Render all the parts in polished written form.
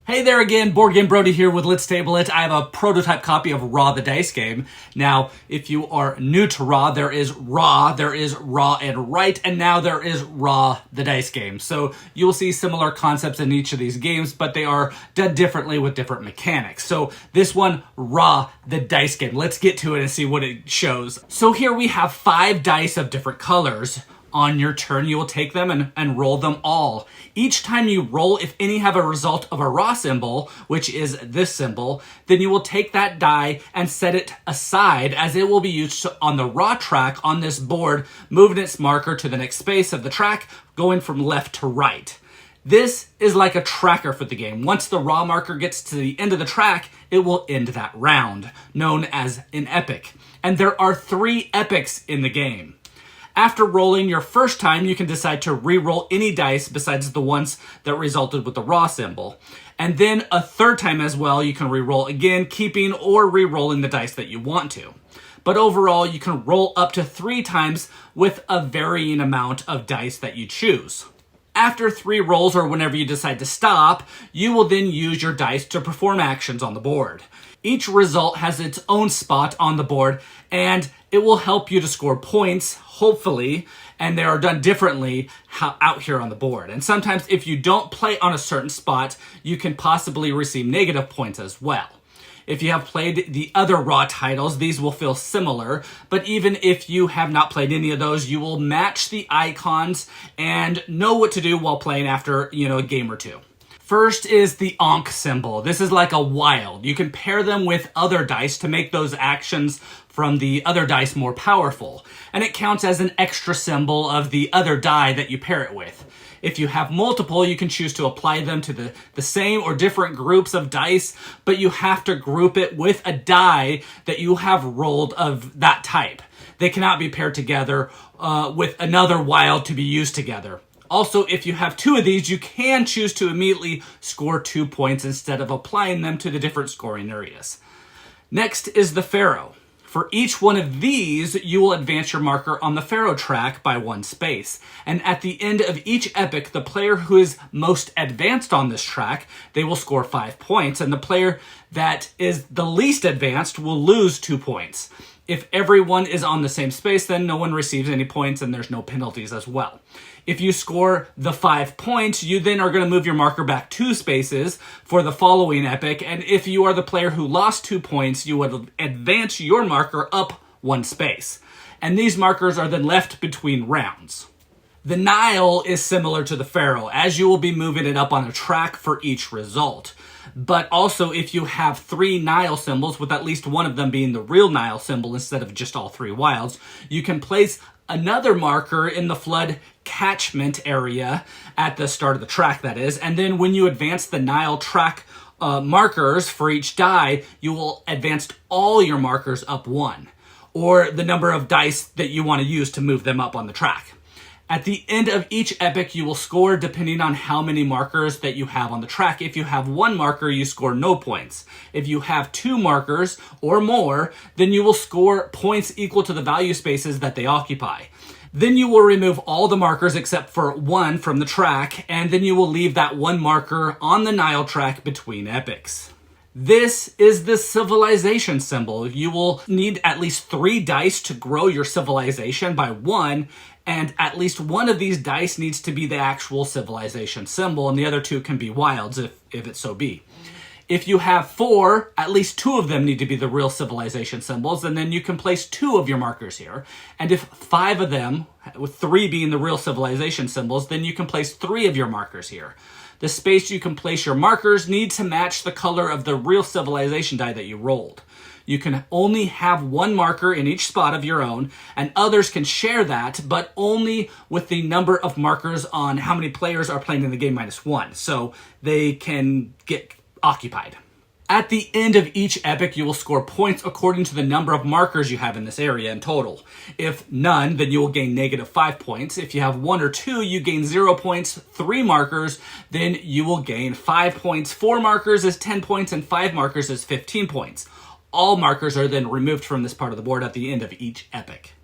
Hey there again, Board Game Brody here with Let's Table It. I have a prototype copy of Raw the Dice Game. Now, if you are new to Raw, there is Raw and Right, and now there is Raw the Dice Game. So you will see similar concepts in each of these games, but they are done differently with different mechanics. So this one, Raw the Dice Game. Let's get to it and see what it shows. So here we have 5 dice of different colors. On your turn, you will take them and roll them all. Each time you roll, if any have a result of a raw symbol, which is this symbol, then you will take that die and set it aside as it will be used on the raw track on this board, moving its marker to the next space of the track, going from left to right. This is like a tracker for the game. Once the raw marker gets to the end of the track, it will end that round, known as an epic. And there are 3 epics in the game. After rolling your first time, you can decide to re-roll any dice besides the ones that resulted with the raw symbol. And then a third time as well, you can re-roll again, keeping or re-rolling the dice that you want to. But overall, you can roll up to 3 times with a varying amount of dice that you choose. After 3 rolls, or whenever you decide to stop, you will then use your dice to perform actions on the board. Each result has its own spot on the board, and it will help you to score points, hopefully, and they are done differently out here on the board. And sometimes if you don't play on a certain spot, you can possibly receive negative points as well. If you have played the other Raw titles, these will feel similar, but even if you have not played any of those, you will match the icons and know what to do while playing after, a game or two. First is the Ankh symbol. This is like a wild. You can pair them with other dice to make those actions from the other dice more powerful. And it counts as an extra symbol of the other die that you pair it with. If you have multiple, you can choose to apply them to the same or different groups of dice, but you have to group it with a die that you have rolled of that type. They cannot be paired together with another wild to be used together. Also, if you have 2 of these, you can choose to immediately score 2 points instead of applying them to the different scoring areas. Next is the Pharaoh. For each one of these, you will advance your marker on the Pharaoh track by 1 space. And at the end of each epic, the player who is most advanced on this track, they will score 5 points. And the player that is the least advanced will lose 2 points. If everyone is on the same space, then no one receives any points and there's no penalties as well. If you score the 5 points, you then are going to move your marker back 2 spaces for the following epic. And if you are the player who lost 2 points, you would advance your marker up 1 space. And these markers are then left between rounds. The Nile is similar to the Pharaoh, as you will be moving it up on a track for each result. But also, if you have 3 Nile symbols, with at least one of them being the real Nile symbol instead of just all 3 wilds, you can place another marker in the flood catchment area at the start of the track, that is. And then when you advance the Nile track markers for each die, you will advance all your markers up 1, or the number of dice that you want to use to move them up on the track. At the end of each epic, you will score depending on how many markers that you have on the track. If you have 1 marker, you score no points. If you have 2 markers or more, then you will score points equal to the value spaces that they occupy. Then you will remove all the markers except for 1 from the track, and then you will leave that 1 marker on the Nile track between epics. This is the civilization symbol. You will need at least 3 dice to grow your civilization by 1, and at least 1 of these dice needs to be the actual civilization symbol, and the other 2 can be wilds if it so be. If you have 4, at least 2 of them need to be the real civilization symbols, and then you can place 2 of your markers here. And if 5 of them, with 3 being the real civilization symbols, then you can place 3 of your markers here. The space you can place your markers needs to match the color of the real civilization die that you rolled. You can only have 1 marker in each spot of your own, and others can share that, but only with the number of markers on how many players are playing in the game minus 1, so they can get occupied. At the end of each epic, you will score points according to the number of markers you have in this area in total. If none, then you will gain -5 points. If you have 1 or 2, you gain 0 points. 3 markers, then you will gain 5 points. 4 markers is 10 points, and 5 markers is 15 points. All markers are then removed from this part of the board at the end of each epic.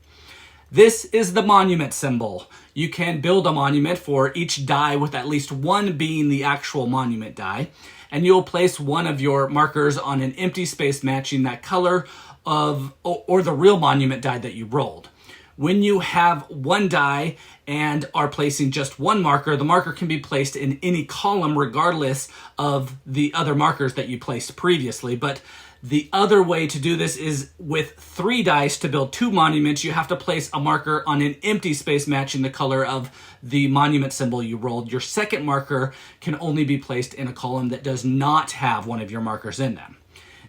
This is the monument symbol. You can build a monument for each die with at least one being the actual monument die, and you'll place one of your markers on an empty space matching that color of or the real monument die that you rolled. When you have one die and are placing just one marker, the marker can be placed in any column regardless of the other markers that you placed previously. But the other way to do this is with 3 dice to build 2 monuments. You have to place a marker on an empty space matching the color of the monument symbol you rolled. Your second marker can only be placed in a column that does not have one of your markers in them.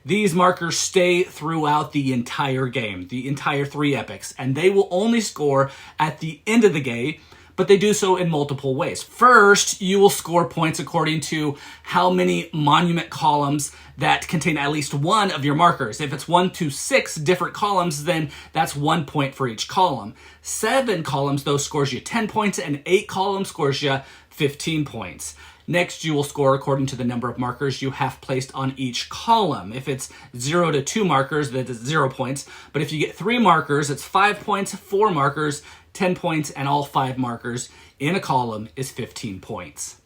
These markers stay throughout the entire game, the entire 3 epics, and they will only score at the end of the game, but they do so in multiple ways. First, you will score points according to how many monument columns that contain at least one of your markers. If it's 1 to 6 different columns, then that's 1 point for each column. 7 columns, though, scores you 10 points, and 8 columns scores you 15 points. Next, you will score according to the number of markers you have placed on each column. If it's 0 to 2 markers, that is 0 points. But if you get 3 markers, it's 5 points, 4 markers, 10 points, and all 5 markers in a column is 15 points.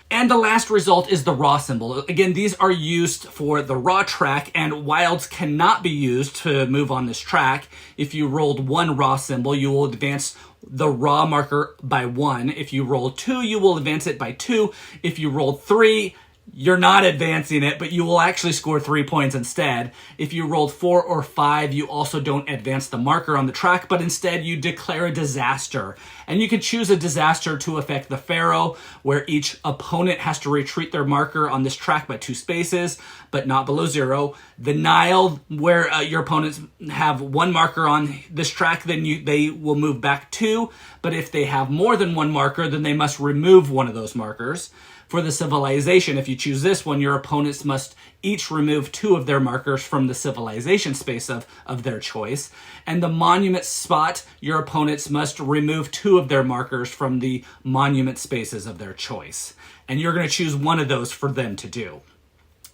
And the last result is the raw symbol. Again, these are used for the raw track, and wilds cannot be used to move on this track. If you rolled 1 raw symbol, you will advance the raw marker by 1. If you roll 2, you will advance it by 2. If you roll 3, you're not advancing it, but you will actually score 3 points instead. If you rolled 4 or 5, you also don't advance the marker on the track, but instead you declare a disaster. And you can choose a disaster to affect the Pharaoh, where each opponent has to retreat their marker on this track by 2 spaces, but not below 0. The Nile, where your opponents have 1 marker on this track, then they will move back 2. But if they have more than 1 marker, then they must remove one of those markers. For the civilization, if you choose this one, your opponents must each remove 2 of their markers from the civilization space of their choice. And the monument spot, your opponents must remove 2 of their markers from the monument spaces of their choice. And you're going to choose one of those for them to do.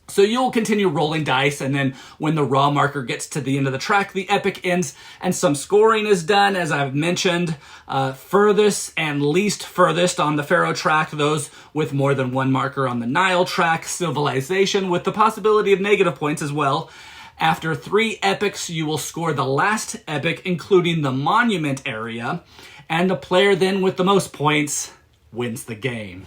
So you'll continue rolling dice, and then when the raw marker gets to the end of the track, the epic ends, and some scoring is done, as I've mentioned. Furthest and least furthest on the Pharaoh track, those with more than 1 marker on the Nile track, civilization, with the possibility of negative points as well. After 3 epics, you will score the last epic, including the monument area, and the player then with the most points wins the game.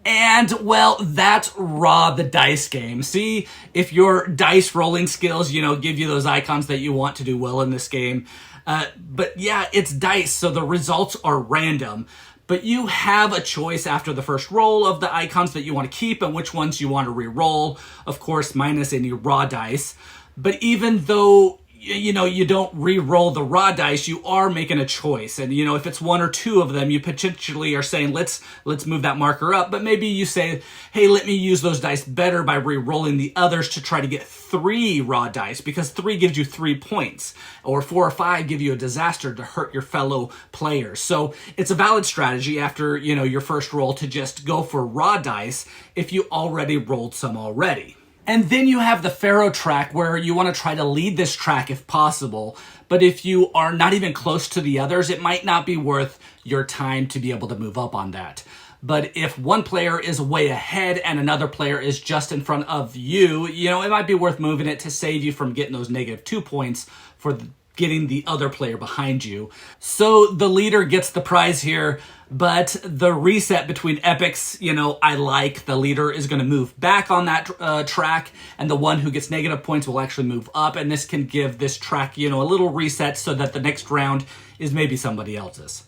And, well, that's Raw the Dice game. See if your dice rolling skills, give you those icons that you want to do well in this game. But yeah, it's dice, so the results are random. But you have a choice after the first roll of the icons that you want to keep and which ones you want to re-roll. Of course, minus any raw dice. But even though you don't re-roll the raw dice, you are making a choice. And, if it's 1 or 2 of them, you potentially are saying, let's move that marker up. But maybe you say, hey, let me use those dice better by re-rolling the others to try to get 3 raw dice, because 3 gives you 3 points, or 4 or 5 give you a disaster to hurt your fellow players. So it's a valid strategy after, your first roll to just go for raw dice if you already rolled some already. And then you have the Pharaoh track, where you want to try to lead this track if possible. But if you are not even close to the others, it might not be worth your time to be able to move up on that. But if one player is way ahead and another player is just in front of you, it might be worth moving it to save you from getting those -2 points for getting the other player behind you. So the leader gets the prize here, but the reset between epics, I like. The leader is going to move back on that track, and the one who gets negative points will actually move up, and this can give this track, a little reset so that the next round is maybe somebody else's.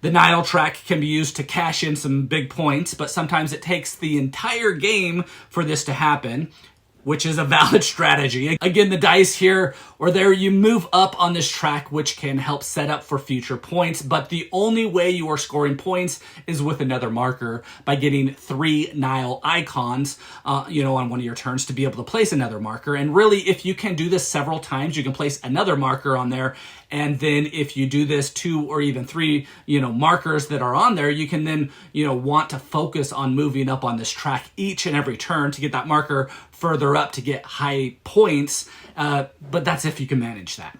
The Nile track can be used to cash in some big points, but sometimes it takes the entire game for this to happen, which is a valid strategy. Again, the dice here Or there you move up on this track, which can help set up for future points, but the only way you are scoring points is with another marker by getting 3 Nile icons, on one of your turns to be able to place another marker. And really, if you can do this several times, you can place another marker on there. And then if you do this 2 or even 3, markers that are on there, you can then, want to focus on moving up on this track each and every turn to get that marker further up to get high points. But that's if you can manage that.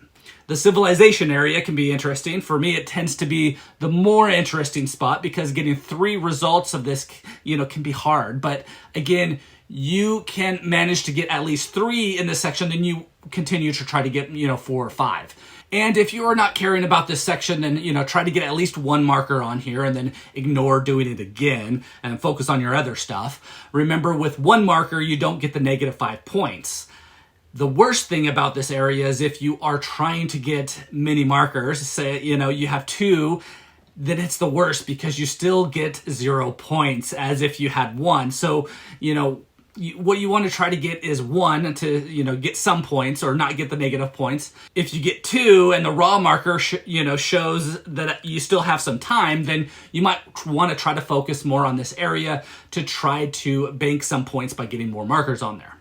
The civilization area can be interesting. For me, it tends to be the more interesting spot because getting 3 results of this, can be hard. But again, you can manage to get at least 3 in this section, then you continue to try to get, 4 or 5. And if you are not caring about this section, then, try to get at least 1 marker on here and then ignore doing it again and focus on your other stuff. Remember, with 1 marker, you don't get the -5 points. The worst thing about this area is if you are trying to get many markers, say, you have 2, then it's the worst because you still get 0 points as if you had 1. So, what you want to try to get is 1 to, get some points or not get the negative points. If you get 2 and the raw marker, shows that you still have some time, then you might want to try to focus more on this area to try to bank some points by getting more markers on there.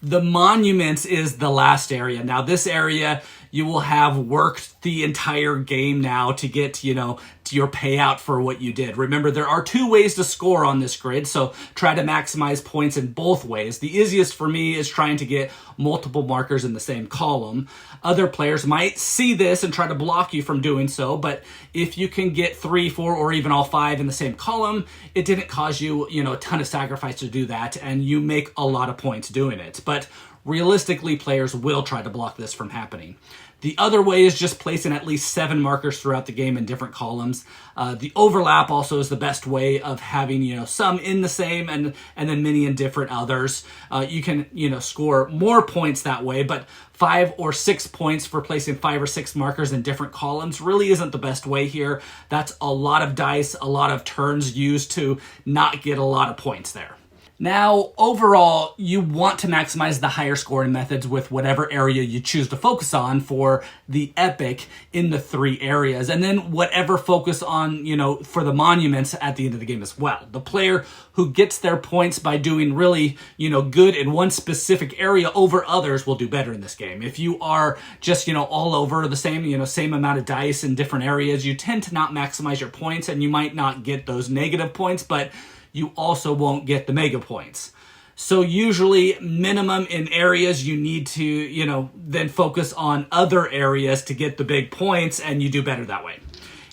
The monuments is the last area. Now, this area, you will have worked the entire game now to get, to your payout for what you did. Remember, there are 2 ways to score on this grid, so try to maximize points in both ways. The easiest for me is trying to get multiple markers in the same column. Other players might see this and try to block you from doing so, but if you can get 3, 4, or even all 5 in the same column, it didn't cause you, a ton of sacrifice to do that, and you make a lot of points doing it. But realistically, players will try to block this from happening. The other way is just placing at least 7 markers throughout the game in different columns. The overlap also is the best way of having, some in the same and then many in different others. You can, score more points that way, but 5 or 6 points for placing 5 or 6 markers in different columns really isn't the best way here. That's a lot of dice, a lot of turns used to not get a lot of points there. Now, overall, you want to maximize the higher scoring methods with whatever area you choose to focus on for the epic in the 3 areas. And then whatever focus on, for the monuments at the end of the game as well. The player who gets their points by doing really, good in one specific area over others will do better in this game. If you are just, all over the same, same amount of dice in different areas, you tend to not maximize your points and you might not get those negative points, but you also won't get the mega points. So usually minimum in areas you need to, then focus on other areas to get the big points, and you do better that way.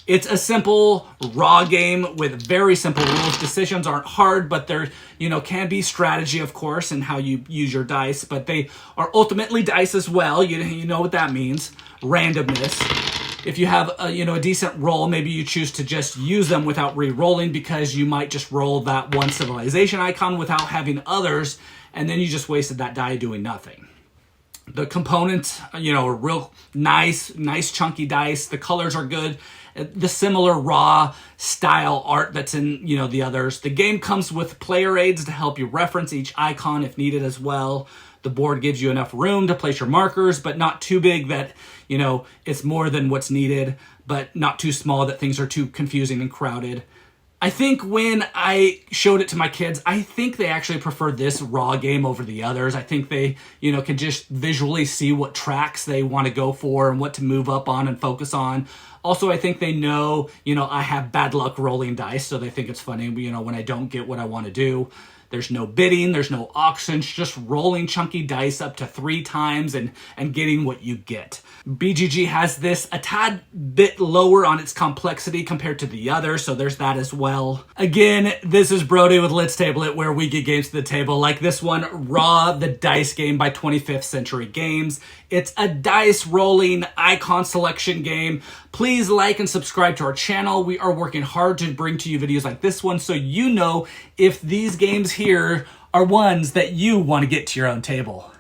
It's a simple raw game with very simple rules. Decisions aren't hard, but there, can be strategy, of course, and how you use your dice, but they are ultimately dice as well. You know what that means. Randomness. If you have a decent roll, maybe you choose to just use them without re-rolling because you might just roll that 1 civilization icon without having others, and then you just wasted that die doing nothing. The components, are real nice chunky dice. The colors are good. The similar raw style art that's in, the others. The game comes with player aids to help you reference each icon if needed as well. The board gives you enough room to place your markers, but not too big that, it's more than what's needed, but not too small that things are too confusing and crowded. I think when I showed it to my kids, I think they actually prefer this raw game over the others. I think they, can just visually see what tracks they want to go for and what to move up on and focus on. Also, I think they know, I have bad luck rolling dice, so they think it's funny, when I don't get what I want to do. There's no bidding, there's no auctions, just rolling chunky dice up to 3 times and getting what you get. BGG has this a tad bit lower on its complexity compared to the others, so there's that as well. Again, this is Brody with Let's Table It, where we get games to the table like this one, Raw, the dice game by 25th Century Games. It's a dice rolling icon selection game. Please like and subscribe to our channel. We are working hard to bring to you videos like this one so you know if these games here are ones that you want to get to your own table.